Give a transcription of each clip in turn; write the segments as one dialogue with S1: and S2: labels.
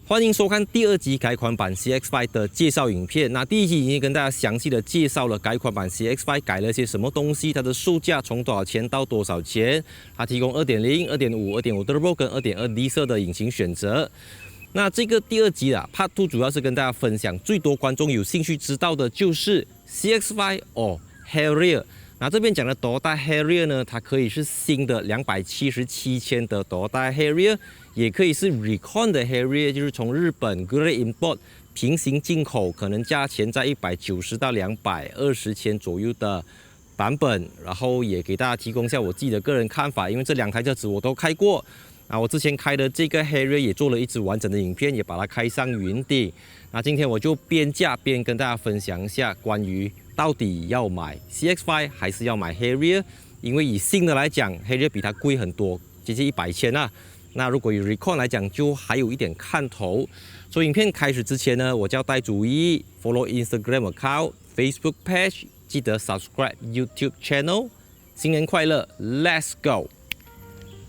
S1: 欢迎收看第二集改款版 CX-5 的介绍影片。那第一集已经跟大家详细的介绍了改款版 CX-5 改了些什么东西，它的售价从多少钱到多少钱，它提供 2.0、2.5、2.5 Turbo 跟 2.2 Diesel 的引擎选择。那这个第二集啊 Part 2主要是跟大家分享最多观众有兴趣知道的就是 CX-5 or Harrier。那这边讲的 Toyota Harrier 呢，它可以是新的277千的 Toyota Harrier， 也可以是 Recon 的 Harrier， 就是从日本 Grade Import 平行进口，可能价钱在190到220千左右的版本。然后也给大家提供一下我自己的个人看法，因为这两台车子我都开过。我之前开的这个 Harrier 也做了一支完整的影片，也把它开上云顶。那今天我就边驾边跟大家分享一下关于到底要买 CX-5 还是要买 Harrier， 因为以新的来讲 Harrier 比它贵很多，接近100千啊。那如果以 Recon 来讲，就还有一点看头。所以影片开始之前呢，我就要带注意 follow Instagram account、Facebook page， 记得 subscribe YouTube channel。新年快乐 ，Let's go！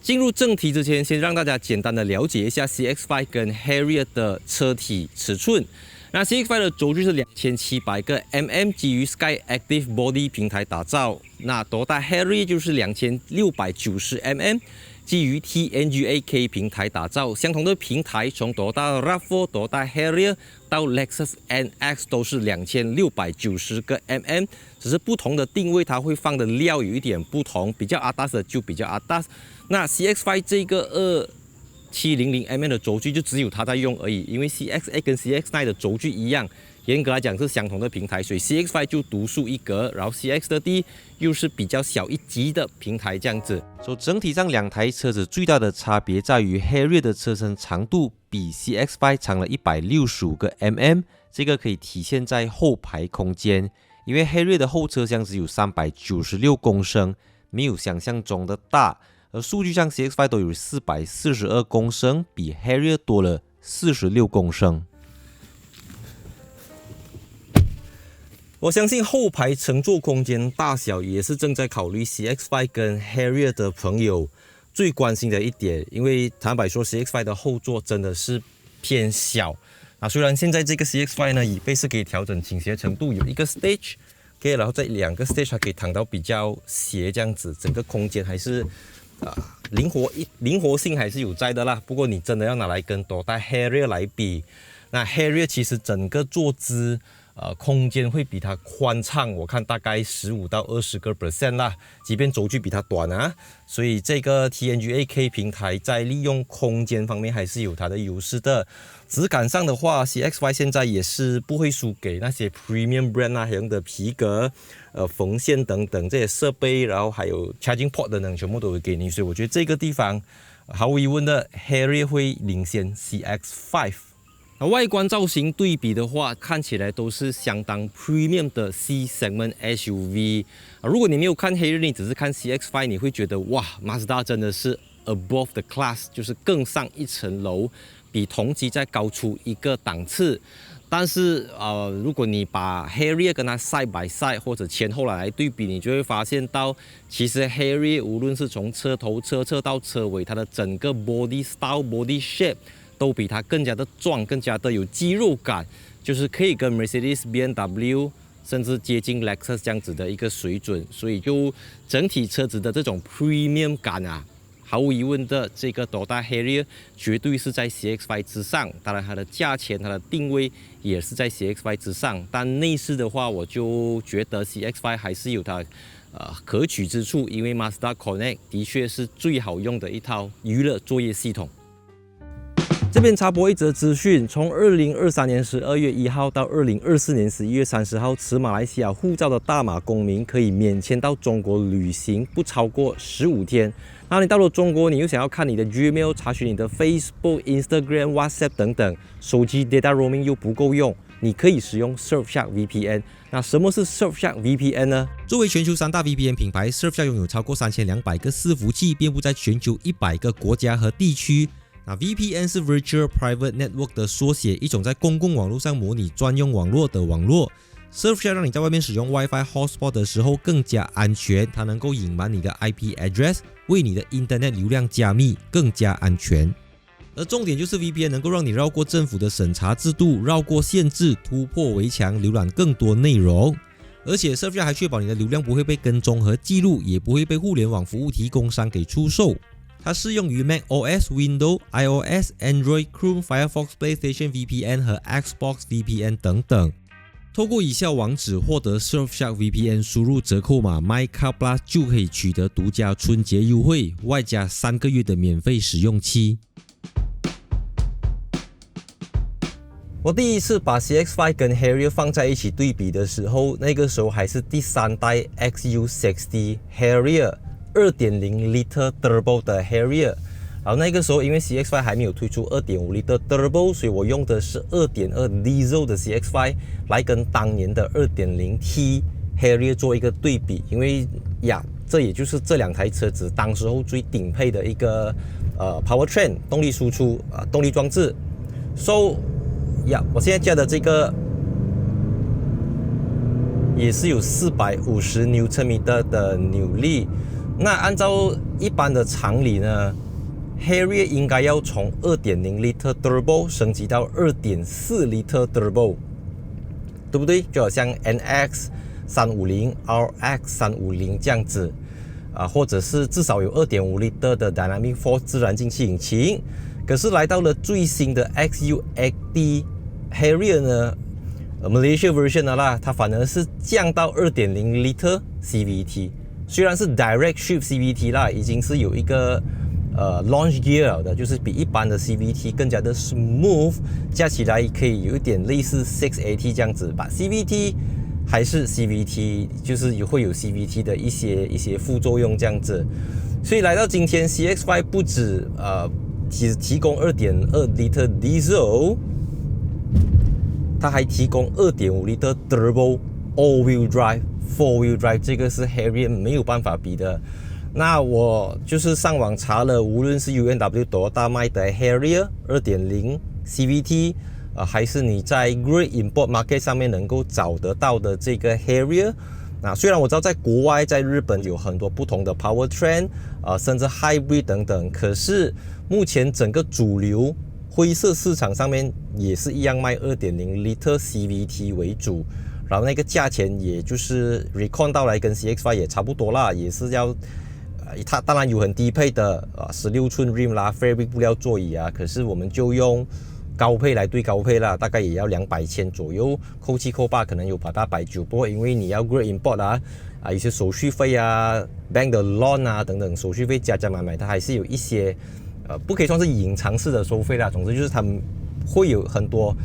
S1: 进入正题之前，先让大家简单的了解一下 CX-5 跟 Harrier 的车体尺寸。那 CX-5 的轴距是2700个 mm， 基于 Sky Active Body 平台打造。那 Toyota Harrier 就是2690 mm， 基于 TNGA-K 平台打造。相同的平台，从 Toyota RAV4、Toyota Harrier 到 Lexus NX 都是2690个 mm， 只是不同的定位，它会放的料有一点不同，比较ADAS的就比较ADAS。那 CX-5 这个2700mm 的轴距就只有它在用而已，因为 CX-8 跟 CX-9 的轴距一样，严格来讲是相同的平台，所以 CX-5 就独树一格，然后 CX-30 又是比较小一级的平台这样子。所以整体上两台车子最大的差别在于 Harrier 的车身长度比 CX-5 长了165个 mm， 这个可以体现在后排空间，因为 Harrier 的后车厢只有396公升，没有想象中的大。而数据上 CX-5 都有442公升，比 Harrier 多了46公升。我相信后排乘坐空间大小也是正在考虑 CX-5 跟 Harrier 的朋友最关心的一点，因为坦白说 CX-5 的后座真的是偏小。虽然现在这个 CX-5 呢，椅背是可以调整倾斜程度，有一个 stage， 然后在2个 stage 还可以躺到比较斜这样子，整个空间还是灵活性还是有在的啦。不过你真的要拿来跟 Toyota Harrier 来比，那 Harrier 其实整个坐姿空间会比它宽敞，我看大概15到20% 啦，即便轴距比它短啊。所以这个 TNGA-K 平台在利用空间方面还是有它的优势的。质感上的话 ，CX-5 现在也是不会输给那些 Premium Brand 啊，用的皮革、缝线等等这些设备，然后还有 Charging Port 等等，全部都会给你。所以我觉得这个地方毫无疑问的 Harrier 会领先 CX-5。外观造型对比的话，看起来都是相当 premium 的 C segment SUV。如果你没有看 Harrier， 你只是看 CX-5， 你会觉得哇 ，Mazda 真的是 above the class， 就是更上一层楼，比同级再高出一个档次。但是如果你把 Harrier 跟它 side by side 或者前后来对比，你就会发现到，其实 Harrier 无论是从车头、车侧到车尾，它的整个 body style、body shape 都比它更加的壮，更加的有肌肉感，就是可以跟 Mercedes、BMW 甚至接近 Lexus 这样子的一个水准，所以就整体车子的这种 premium 感啊，毫无疑问的，这个 Toyota Harrier 绝对是在 CX-5 之上。当然，它的价钱、它的定位也是在 CX-5 之上。但内饰的话，我就觉得 CX-5 还是有它可取之处，因为 Mazda Connect 的确是最好用的一套娱乐作业系统。这边插播一则资讯，从2023年12月1号到2024年11月30号，持马来西亚护照的大马公民可以免签到中国旅行，不超过15天。那你到了中国，你又想要看你的 Gmail、查询你的 Facebook、Instagram、WhatsApp 等等，手机 data roaming 又不够用，你可以使用 Surfshark VPN。那什么是 Surfshark VPN 呢？作为全球3大 VPN 品牌 ，Surfshark 拥有超过3200个伺服器，遍布在全球100个国家和地区。那 VPN 是 Virtual Private Network 的缩写，一种在公共网络上模拟专用网络的网络。Surfshark 让你在外面使用 WiFi Hotspot 的时候更加安全，它能够隐瞒你的 IP address， 为你的 Internet 流量加密，更加安全。
S2: 而重点就是 VPN 能够让你绕过政府的审查制度，绕过限制，突破围墙，浏览更多内容。而且 Surfshark 还确保你的流量不会被跟踪和记录，也不会被互联网服务提供商给出售。它适用于 macOS、Windows、iOS、Android、Chrome、Firefox、PlayStation VPN 和 Xbox VPN 等等。透过以下网址获得 Surfshark VPN， 输入折扣码 MyCarPlus 就可以取得独家春节优惠，外加3个月的免费使用期。
S1: 我第一次把 CX5 跟 Harrier 放在一起对比的时候，那个时候还是第3代 XU60 Harrier 2.0 liter Turbo 的 Harrier， 然后那个时候因为 CX5 还没有推出 2.5 liter Turbo， 所以我用的是 2.2 Diesel 的 CX5 来跟当年的 2.0T Harrier 做一个对比，因为这也就是这2台车子当时候最顶配的一个powertrain 动力输出动力装置。我现在加的这个也是有450 Nm 的扭力。那按照一般的常理呢， Harrier 应该要从 2.0 liter Turbo 升级到 2.4 liter Turbo， 对不对？就好像 NX 350、RX 350这样子或者是至少有 2.5 liter 的 Dynamic Force 自然进气引擎。可是来到了最新的 XU80 Harrier 呢，Malaysia version 的啦，它反而是降到 2.0 liter CVT， 虽然是 Direct Shift CVT 啦，已经是有一个launch gear 的，就是比一般的 CVT 更加的 smooth， 加起来可以有一点类似 6AT 这样子吧。CVT 还是 CVT， 就是会有 CVT 的一些副作用这样子。所以来到今天 CX5 不止提供 2.2 liter diesel， 它还提供 2.5 liter turbo all-wheel drive、4-wheel drive， 这个是 Harrier 没有办法比的。那我就是上网查了，无论是 UNW、Toyota 卖的 Harrier 2.0 CVT， 还是你在 Great Import Market 上面能够找得到的这个 Harrier。虽然我知道在国外，在日本有很多不同的 powertrain，甚至 hybrid 等等，可是目前整个主流灰色市场上面也是一样卖 2.0 liter CVT 为主，然后那个价钱也就是 Recon 到来跟 CX5 也差不多啦，也是要它当然有很低配的16寸 rim 啦 fabric 布料座椅可是我们就用高配来对高配啦，大概也要200千左右，扣七扣八可能有890，不过因为你要 Great Import 一些手续费bank 的 loan 等等手续费加买，它还是有一些不可以算是隐藏式的收费啦。总之就是他们会有很多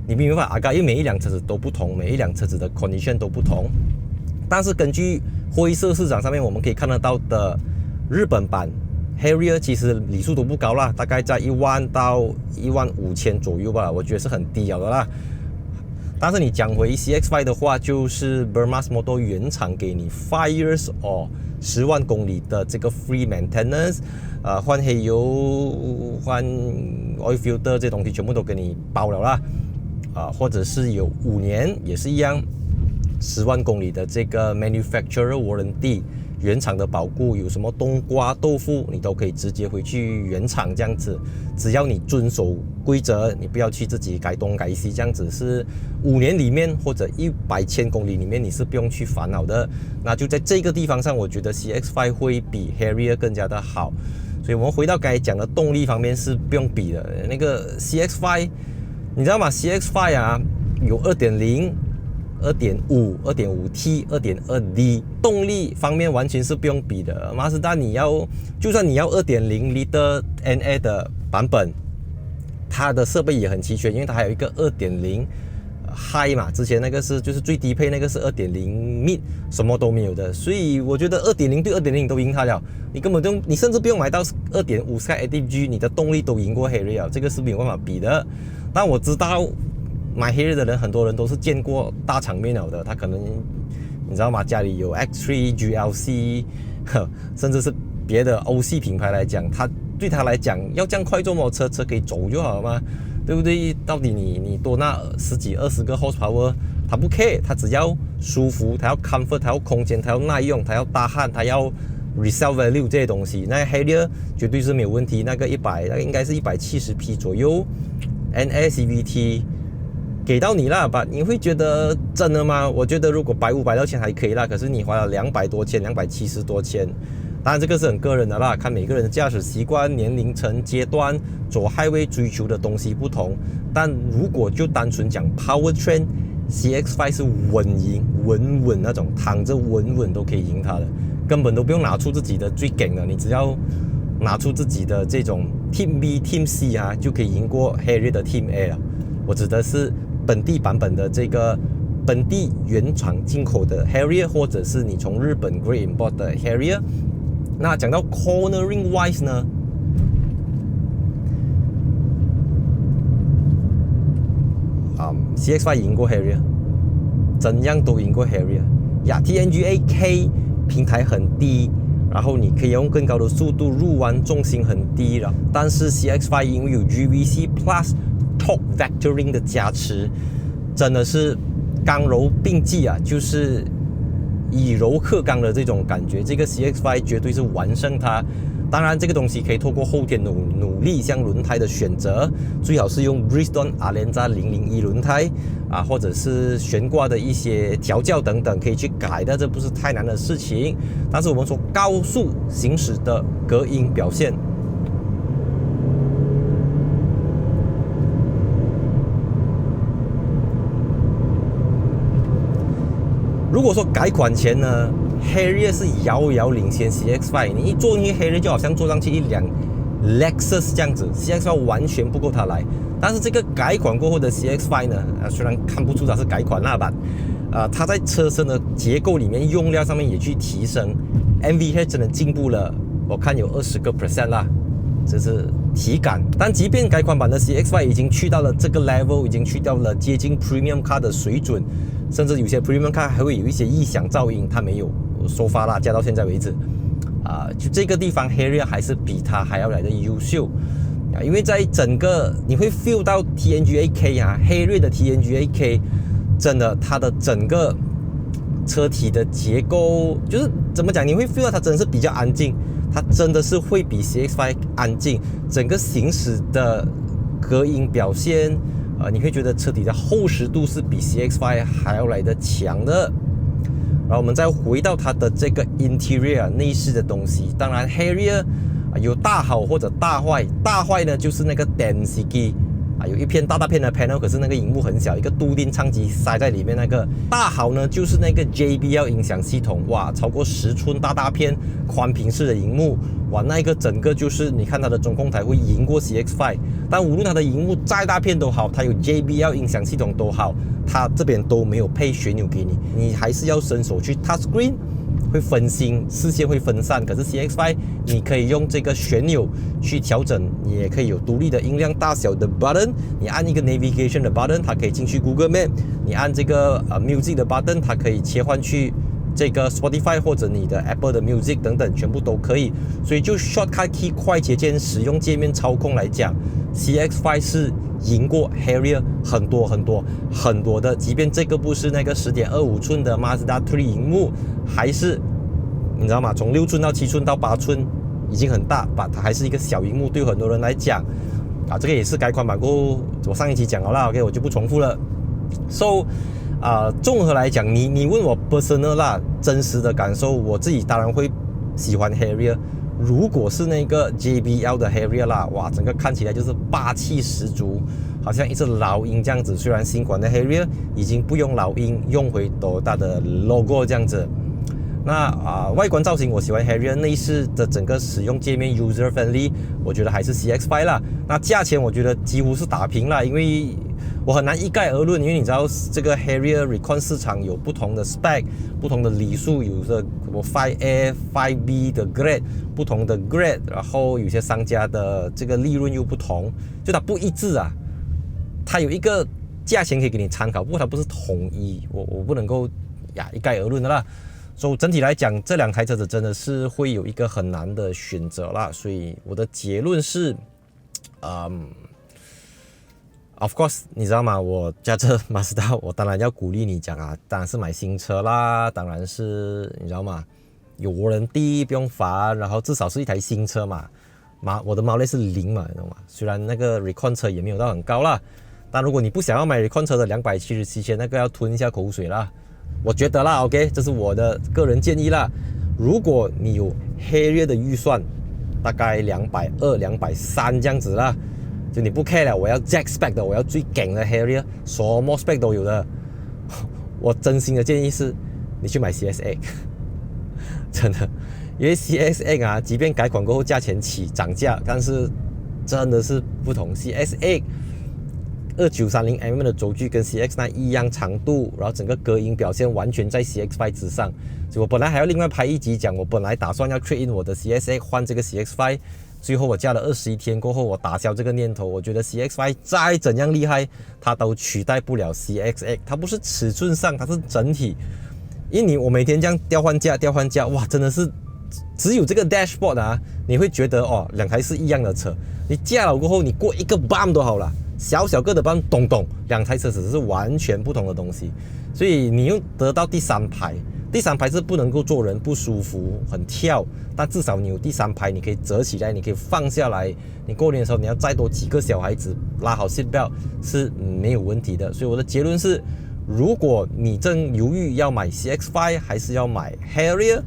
S1: 你明白因为每一辆车子都不同，每一辆车子的 condition 都不同。但是根据灰色市场上面我们可以看得到的日本版Harrier 其实里数都不高啦，大概在1万到15000左右吧，我觉得是很低了的啦。但是你讲回 CX5 的话，就是 Burmaz Motor 原厂给你5 years or 10万公里的这个 free maintenance， 换黑油、换 oil filter 这些东西全部都给你包了啦，或者是有5年也是一样10万公里的这个 manufacturer warranty。原厂的保固，有什么冬瓜豆腐你都可以直接回去原厂这样子，只要你遵守规则，你不要去自己改东改西这样子，是5年里面或者100千公里里面你是不用去烦恼的。那就在这个地方上，我觉得 CX5 会比 Harrier 更加的好。所以我们回到刚才讲的动力方面是不用比的，那个 CX5 你知道吗？ CX5 有 2.02.5、2.5T、2.2D， 动力方面完全是不用比的。马自达就算你要 2.0 liter NA 的版本，它的设备也很齐全，因为它还有一个 2.0 High 嘛，之前那个就是最低配那个是 2.0 Mid， 什么都没有的。所以我觉得 2.0 对 2.0 你都赢它了，你甚至不用买到 2.5 Sky ATG， 你的动力都赢过 Harrier， 这个是没有办法比的。但我知道买 Harrier 的人，很多人都是见过大场面了的，他可能你知道吗？家里有 X3、GLC， 甚至是别的欧系品牌来讲，对他来讲要这样快坐摩托车可以走就好了嘛，对不对？到底你多那10几20个 horsepower， 他不 care， 他只要舒服，他要 comfort， 他要空间，他要耐用，他要大汗，他要 resale value 这些东西，那 Harrier 绝对是没有问题，那个应该是170匹左右 ，NA CVT 给到你啦，吧？你会觉得真的吗？我觉得如果150-500到钱还可以啦，可是你花了200多千，270多千。当然这个是很个人的啦，看每个人的驾驶习惯、年龄层、阶段、走highway追求的东西不同。但如果就单纯讲 powertrain， CX-5 是稳那种，躺着稳都可以赢它的，根本都不用拿出自己的最劲的，你只要拿出自己的这种 Team B、Team C 啊，就可以赢过 Harrier 的 Team A 了。我指的是本地版本的这个本地原厂进口的 Harrier， 或者是你从日本 Great Import 的 Harrier。那讲到 cornering wise 呢，CX-5 赢过 Harrier， 怎样都赢过 Harrier。TNGA K 平台很低，然后你可以用更高的速度入弯，重心很低了。但是 CX-5 因为有 GVC Plus Torque Vectoring 的加持，真的是刚柔并济啊，就是以柔克刚的这种感觉，这个 CX-5 绝对是完胜它。当然，这个东西可以透过后天努力，像轮胎的选择，最好是用 Bridgestone Alenza 001轮胎啊，或者是悬挂的一些调教等等，可以去改的，这不是太难的事情。但是我们说高速行驶的隔音表现，如果说改款前呢，Harrier 是遥遥领先 CX-5， 你一坐进去 Harrier 就好像坐上去一辆 Lexus 这样子， CX-5 完全不够它来。但是这个改款过后的 CX-5 呢，虽然看不出它是改款那版，它在车身的结构里面用料上面也去提升 ，MVH 真的进步了，我看有20%啦，这是体感。但即便改款版的 CX-5 已经去到了这个 level， 已经去到了接近 Premium Car 的水准，甚至有些 Premium Car 还会有一些异响噪音，它没有收发啦，加到现在为止，就这个地方 Harrier 还是比它还要来的优秀。因为在整个你会 feel 到 TNGA K Harrier 的 TNGA K 真的它的整个车体的结构就是怎么讲，你会 feel 到它真的是比较安静，它真的是会比 CX-5 安静，整个行驶的隔音表现，你会觉得车体的厚实度是比 CX-5 还要来的强的。然后我们再回到它的这个 interior 内饰的东西，当然 Harrier有大好或者大坏，大坏呢就是那个 density 有一片大片的 panel， 可是那个荧幕很小，一个镀锭唱机塞在里面。那个大好呢就是那个 JBL 音响系统，哇，超过10寸大片宽屏式的荧幕，哇，那一个整个就是你看它的中控台会赢过 CX-5， 但无论它的荧幕再大片都好，它有 JBL 音响系统都好，它这边都没有配旋钮给你，你还是要伸手去 touch screen，会分心，视线会分散。可是 CX-5 你可以用这个旋钮去调整，你也可以有独立的音量大小的 button， 你按一个 navigation 的 button， 它可以进去 Google Map， 你按这个music 的 button， 它可以切换去这个 Spotify 或者你的 Apple 的 Music 等等，全部都可以。所以就 shortcut key 快捷键使用界面操控来讲， CX-5 是赢过 Harrier 很多的。即便这个不是那个 10.25 寸的 Mazda 3荧幕，还是你知道吗？从6寸到7寸到8寸已经很大，它还是一个小荧幕，对很多人来讲这个也是改款版过后，我上一期讲了啦 ，OK， 我就不重复了。So综合来讲，你问我 personal 啦，真实的感受，我自己当然会喜欢 Harrier。如果是那个 JBL 的 Harrier 啦，哇，整个看起来就是霸气十足，好像一只老鹰这样子。虽然新款的 Harrier 已经不用老鹰，用回Toyota的 logo 这样子。那外观造型我喜欢 Harrier， 内饰的整个使用界面 user friendly， 我觉得还是 CX-5 啦。那价钱我觉得几乎是打平啦，因为我很难一概而论，因为你知道这个 Harrier Recon 市场有不同的 spec， 不同的里数，有的 5A、5B 的 grade， 不同的 grade， 然后有些商家的这个利润又不同，就它不一致啊。它有一个价钱可以给你参考，不过它不是统一，我不能够一概而论的啦。所以整体来讲，这两台车子真的是会有一个很难的选择啦。所以我的结论是，of course， 你知道吗？我驾车马自达，我当然要鼓励你讲当然是买新车啦，当然是你知道吗？有人地不用烦，然后至少是一台新车嘛。我的毛利是0嘛，你懂吗？虽然那个 Recon 车也没有到很高啦，但如果你不想要买 Recon 车的277千，那个要吞一下口水啦。我觉得啦 ，OK， 这是我的个人建议啦。如果你有 Harrier 的预算，大概220、230这样子啦，就你不 care 了，我要 Jack Spec 的，我要最顶的 Harrier， 什么 Spec 都有的。我真心的建议是，你去买 CSX， 真的。因为 CSX 啊，即便改款过后价钱涨价，但是真的是不同。CSX 2930mm 的轴距跟 CX9 一样长度，然后整个隔音表现完全在 CX5 之上。所以我本来还要另外拍一集讲，我本来打算要 trade in 我的 CSX 换这个 CX5， 最后我加了21天过后，我打消这个念头。我觉得 CX5 再怎样厉害，它都取代不了 CXX， 它不是尺寸上，它是整体。因为我每天这样调换价，哇，真的是。只有这个 dashboard 啊，你会觉得哦，两台是一样的车。你驾了过后，你过一个 bump 都好了，小个的 bump 咚，两台车子是完全不同的东西。所以你又得到第三排是不能够坐人，不舒服，很跳。但至少你有第三排，你可以折起来，你可以放下来。你过年的时候你要载多几个小孩子，拉好 seat belt 是没有问题的。所以我的结论是，如果你正犹豫要买 CX5 还是要买 Harrier。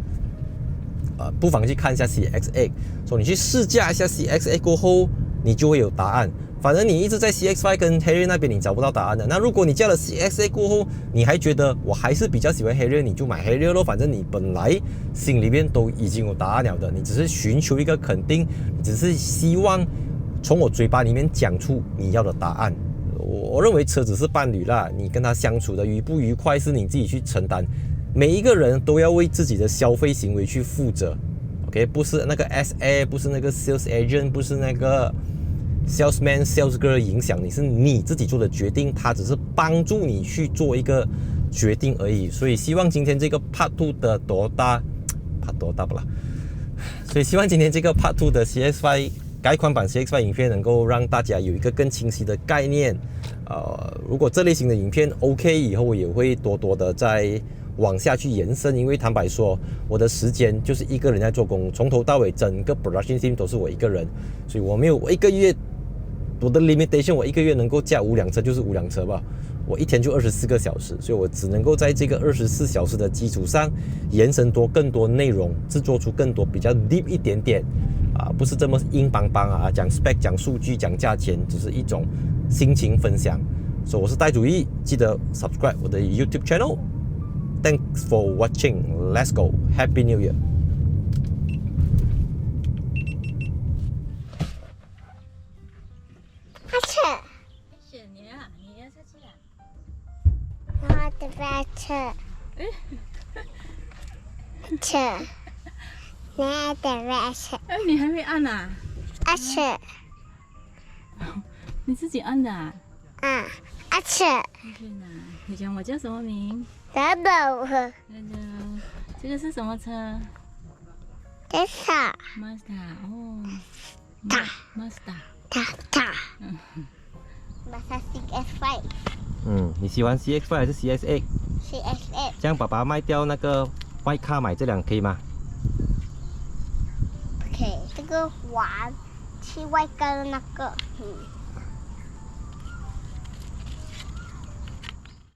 S1: 不妨去看一下 CXX， 你去试驾一下 CXX 过后，你就会有答案。反正你一直在 CX5 跟 Harrier 那边，你找不到答案的。那如果你驾了 CXX 过后，你还觉得我还是比较喜欢 Harrier， 你就买 Harrier 咯。反正你本来心里面都已经有答案了的，你只是寻求一个肯定，你只是希望从我嘴巴里面讲出你要的答案。我认为车子是伴侣啦，你跟他相处的愉不愉快是你自己去承担。每一个人都要为自己的消费行为去负责 ，OK， 不是那个 SA， 不是那个 sales agent， 不是那个 salesman、sales girl 影响你，是你自己做的决定，他只是帮助你去做一个决定而已。所以希望今天这个 Part 2的多大不啦？所以希望今天这个 Part 2的 CX5 改款版 CX5 影片能够让大家有一个更清晰的概念。如果这类型的影片 OK， 以后我也会多的在。往下去延伸，因为坦白说，我的时间就是一个人在做工，从头到尾整个 production team 都是我一个人，所以我一个月我的 limitation， 我一个月能够驾5辆车就是5辆车吧，我一天就24个小时，所以我只能够在这个24小时的基础上延伸更多内容，制作出更多比较 deep 一点点不是这么硬邦邦讲 spec 讲数据讲价钱，只是一种心情分享。所以我是戴主义，记得 subscribe 我的 YouTube channel。Thanks for watching. Let's go. Happy New Year.
S3: 下去。
S4: 选你啊，你要下去啊。
S3: 我的白车。车。我的白车。
S4: 你还没按啊？
S3: 车。
S4: 你自己按的啊？
S3: 车。
S4: 你讲我叫什么名？
S3: Double。
S4: 这个是什么车？
S3: 这是。
S4: Mazda 哦。Mazda。
S3: Mazda CX5。
S1: 你喜欢 CX5 还是 CSX？
S3: CSX。
S1: 这样爸爸卖掉那个外卡买这辆可以吗？
S3: 可以，这个玩去外跟那个。